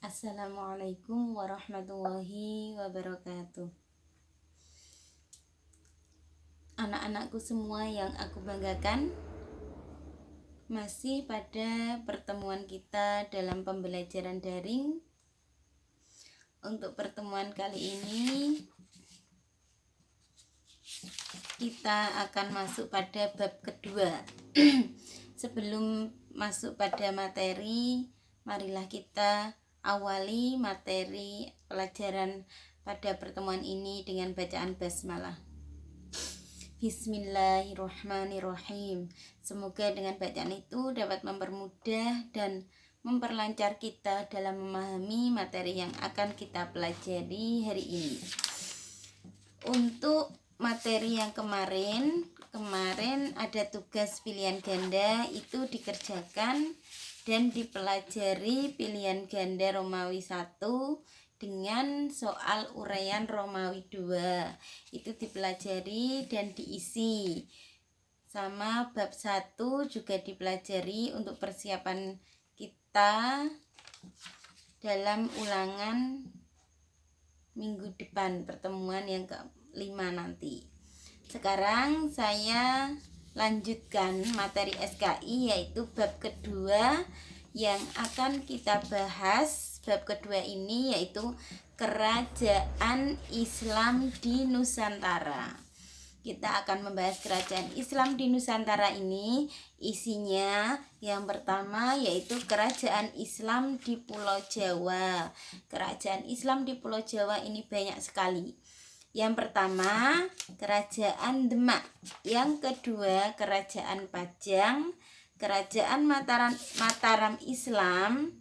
Assalamualaikum warahmatullahi wabarakatuh. Anak-anakku semua yang aku banggakan, masih pada pertemuan kita dalam pembelajaran daring. Untuk pertemuan kali ini kita akan masuk pada bab kedua. Sebelum masuk pada materi, marilah kita awali materi pelajaran pada pertemuan ini dengan bacaan basmalah. Bismillahirrahmanirrahim. Semoga dengan bacaan itu dapat mempermudah dan memperlancar kita dalam memahami materi yang akan kita pelajari hari ini. Untuk materi yang kemarin ada tugas pilihan ganda, itu dikerjakan dan dipelajari pilihan ganda Romawi 1 dengan soal uraian Romawi 2. Itu dipelajari dan diisi. Sama bab 1 juga dipelajari untuk persiapan kita dalam ulangan minggu depan, pertemuan yang ke-5 nanti. Sekarang saya lanjutkan materi SKI, yaitu bab kedua yang akan kita bahas. Bab kedua ini yaitu kerajaan Islam di Nusantara. Kita akan membahas kerajaan Islam di Nusantara ini. Isinya yang pertama yaitu kerajaan Islam di Pulau Jawa. Kerajaan Islam di Pulau Jawa ini banyak sekali. Yang pertama kerajaan Demak, yang kedua kerajaan Pajang, kerajaan Mataram Islam,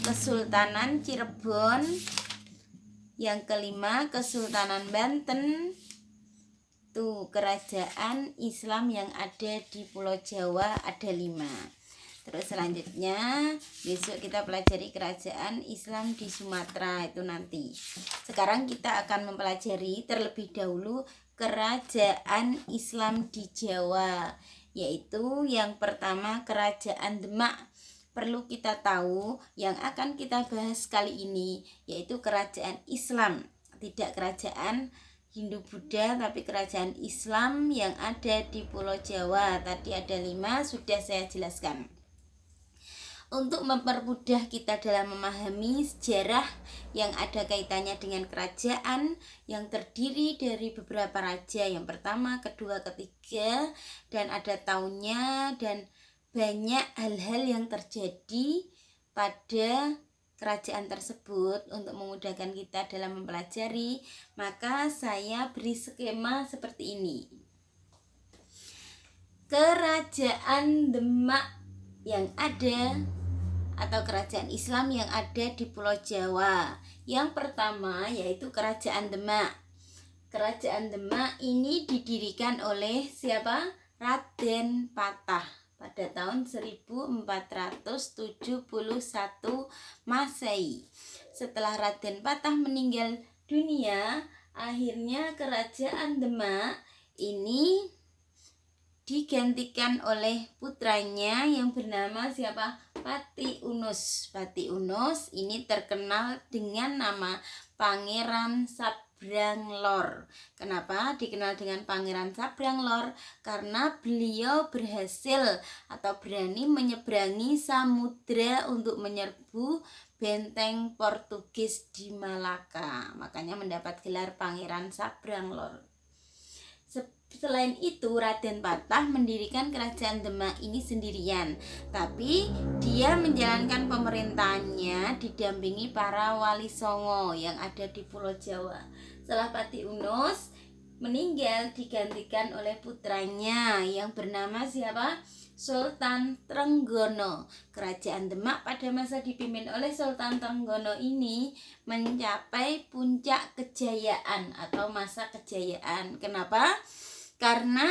Kesultanan Cirebon, yang kelima Kesultanan Banten. Tuh, kerajaan Islam yang ada di Pulau Jawa ada 5. Terus selanjutnya besok kita pelajari kerajaan Islam di Sumatera, itu nanti. Sekarang kita akan mempelajari terlebih dahulu kerajaan Islam di Jawa, yaitu yang pertama kerajaan Demak. Perlu kita tahu yang akan kita bahas kali ini yaitu kerajaan Islam, tidak kerajaan Hindu Buddha, tapi kerajaan Islam yang ada di Pulau Jawa. Tadi ada 5, sudah saya jelaskan. Untuk mempermudah kita dalam memahami sejarah yang ada kaitannya dengan kerajaan yang terdiri dari beberapa raja, yang pertama, kedua, ketiga, dan ada tahunnya dan banyak hal-hal yang terjadi pada kerajaan tersebut. Untuk memudahkan kita dalam mempelajari, maka saya beri skema seperti ini. Kerajaan Demak yang ada atau kerajaan Islam yang ada di Pulau Jawa. Yang pertama yaitu kerajaan Demak. Kerajaan Demak ini didirikan oleh siapa? Raden Patah pada tahun 1471 Masehi. Setelah Raden Patah meninggal dunia, akhirnya kerajaan Demak ini digantikan oleh putranya yang bernama siapa? Pati Unus. Pati Unus ini terkenal dengan nama Pangeran Sabranglor. Kenapa dikenal dengan Pangeran Sabranglor? Karena beliau berhasil atau berani menyeberangi samudra untuk menyerbu benteng Portugis di Malaka. Makanya mendapat gelar Pangeran Sabranglor. Selain itu, Raden Patah mendirikan kerajaan Demak ini sendirian, tapi dia menjalankan pemerintahannya didampingi para wali songo yang ada di Pulau Jawa. Setelah Pati Unus meninggal, digantikan oleh putranya yang bernama siapa? Sultan Trenggono. Kerajaan Demak pada masa dipimpin oleh Sultan Trenggono ini mencapai puncak kejayaan atau masa kejayaan. Kenapa? Karena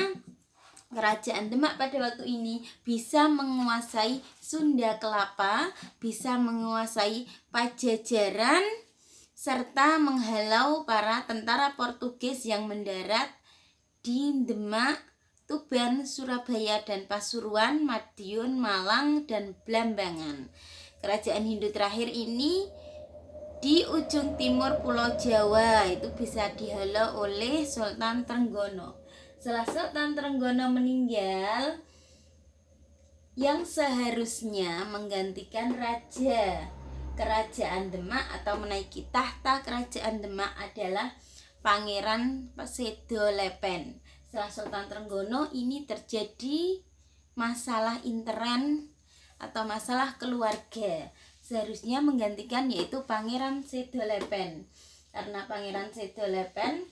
kerajaan Demak pada waktu ini bisa menguasai Sunda Kelapa, bisa menguasai Pajajaran, serta menghalau para tentara Portugis yang mendarat di Demak, Tuban, Surabaya, dan Pasuruan, Madiun, Malang, dan Blambangan. Kerajaan Hindu terakhir ini di ujung timur Pulau Jawa, itu bisa dihalau oleh Sultan Trenggono. Setelah Sultan Trenggono meninggal, yang seharusnya menggantikan raja Kerajaan Demak atau menaiki tahta Kerajaan Demak adalah Pangeran Sedolepen. Setelah Sultan Trenggono ini terjadi masalah intern atau masalah keluarga. Seharusnya menggantikan yaitu Pangeran Sedolepen. Karena Pangeran Sedolepen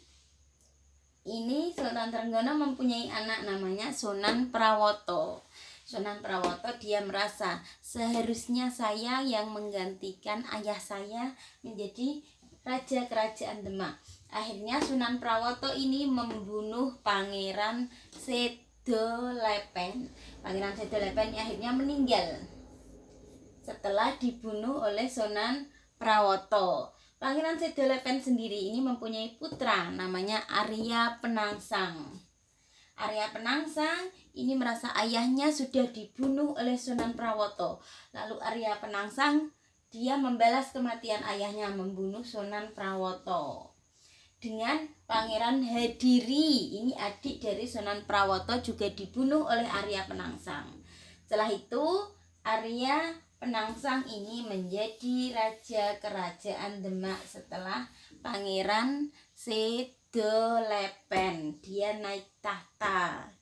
ini Sultan Trenggono mempunyai anak namanya Sunan Prawoto. Sunan Prawoto dia merasa seharusnya saya yang menggantikan ayah saya menjadi raja Kerajaan Demak. Akhirnya Sunan Prawoto ini membunuh Pangeran Sedolepen. Pangeran Sedolepen akhirnya meninggal setelah dibunuh oleh Sunan Prawoto. Pangeran Sedolepen sendiri ini mempunyai putra namanya Arya Penangsang. Arya Penangsang ini merasa ayahnya sudah dibunuh oleh Sunan Prawoto. Lalu Arya Penangsang dia membalas kematian ayahnya, membunuh Sunan Prawoto dengan Pangeran Hadiri. Ini adik dari Sunan Prawoto juga dibunuh oleh Arya Penangsang. Setelah itu Arya Penangsang ini menjadi raja Kerajaan Demak setelah Pangeran Sedolepen dia naik tahta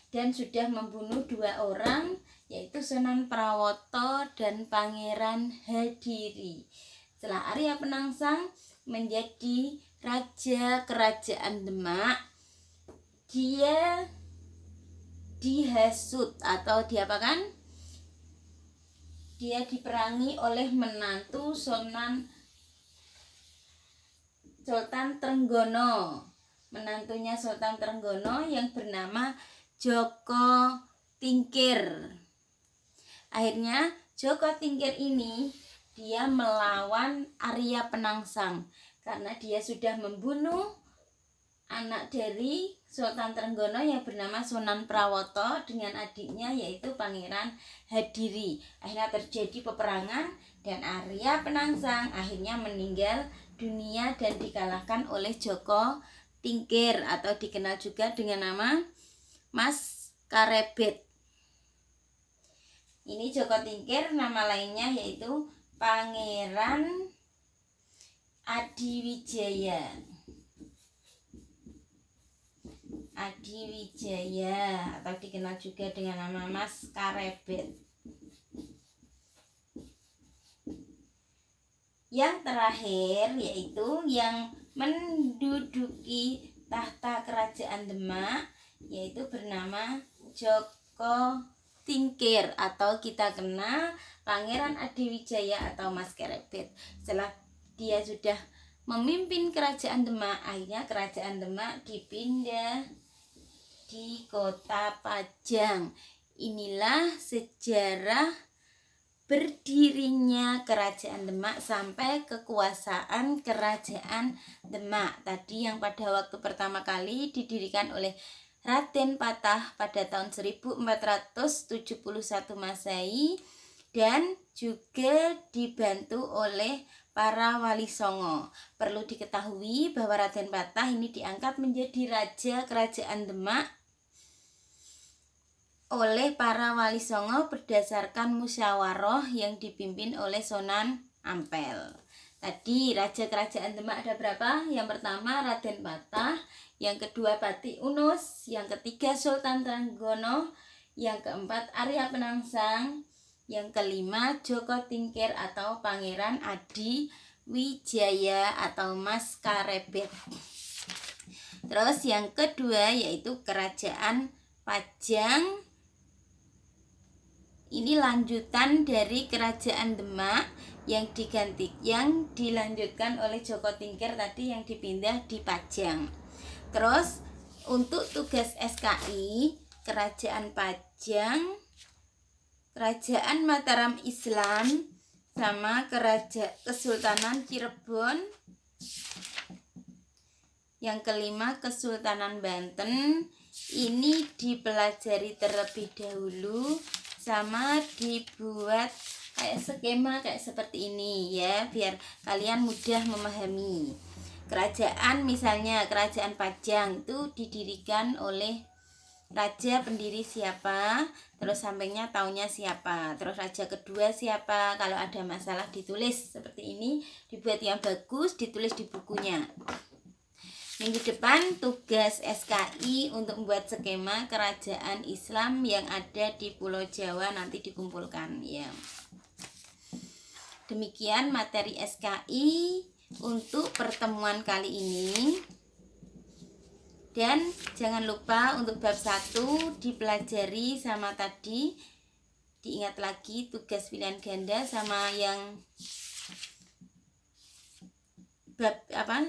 dan sudah membunuh 2 orang, yaitu Sunan Prawoto dan Pangeran Hadiri. Setelah Arya Penangsang menjadi raja Kerajaan Demak, dia dihasut atau diapakan? Dia diperangi oleh menantu Sultan Trenggono. Menantunya Sultan Trenggono yang bernama Joko Tingkir. Akhirnya Joko Tingkir ini dia melawan Arya Penangsang karena dia sudah membunuh anak dari Sultan Trenggono yang bernama Sunan Prawoto dengan adiknya yaitu Pangeran Hadiri. Akhirnya terjadi peperangan dan Arya Penangsang akhirnya meninggal dunia dan dikalahkan oleh Joko Tingkir atau dikenal juga dengan nama Mas Karebet. Ini Joko Tingkir, nama lainnya yaitu Pangeran Adiwijaya. Adiwijaya atau dikenal juga dengan nama Mas Karebet. Yang terakhir yaitu yang menduduki tahta Kerajaan Demak yaitu bernama Joko Tingkir atau kita kenal Pangeran Adiwijaya atau Mas Karebet. Setelah dia sudah memimpin Kerajaan Demak, akhirnya Kerajaan Demak dipindah di Kota Pajang. Inilah sejarah berdirinya Kerajaan Demak sampai kekuasaan Kerajaan Demak tadi yang pada waktu pertama kali didirikan oleh Raden Patah pada tahun 1471 Masehi dan juga dibantu oleh para wali songo. Perlu diketahui bahwa Raden Patah ini diangkat menjadi raja Kerajaan Demak oleh para wali songo berdasarkan musyawarah yang dipimpin oleh Sunan Ampel. Tadi raja Kerajaan Demak ada berapa? Yang pertama Raden Patah, yang kedua Pati Unus, yang ketiga Sultan Trenggono, yang keempat Arya Penangsang, yang kelima Joko Tingkir atau Pangeran Adiwijaya atau Mas Karebet. Terus yang kedua yaitu Kerajaan Pajang. Ini lanjutan dari Kerajaan Demak yang dilanjutkan oleh Joko Tingkir tadi yang dipindah di Pajang. Terus untuk tugas SKI Kerajaan Pajang, Kerajaan Mataram Islam sama Kesultanan Cirebon. Yang kelima Kesultanan Banten. Ini dipelajari terlebih dahulu sama dibuat kayak skema kayak seperti ini ya, biar kalian mudah memahami. Kerajaan, misalnya kerajaan Pajang itu didirikan oleh raja pendiri siapa, terus sampingnya tahunnya siapa, terus raja kedua siapa. Kalau ada masalah ditulis seperti ini, dibuat yang bagus, ditulis di bukunya. Minggu depan tugas SKI untuk membuat skema kerajaan Islam yang ada di Pulau Jawa, nanti dikumpulkan ya. Demikian materi SKI untuk pertemuan kali ini. Dan jangan lupa untuk bab 1 dipelajari sama tadi, diingat lagi tugas pilihan ganda sama yang bab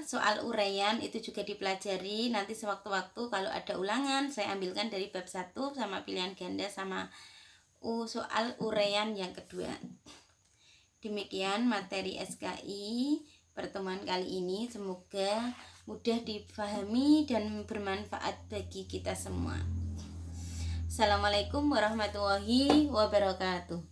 soal uraian itu juga dipelajari. Nanti sewaktu-waktu kalau ada ulangan saya ambilkan dari bab 1 sama pilihan ganda sama soal uraian yang kedua. Demikian materi SKI pertemuan kali ini, semoga mudah dipahami dan bermanfaat bagi kita semua. Assalamualaikum warahmatullahi wabarakatuh.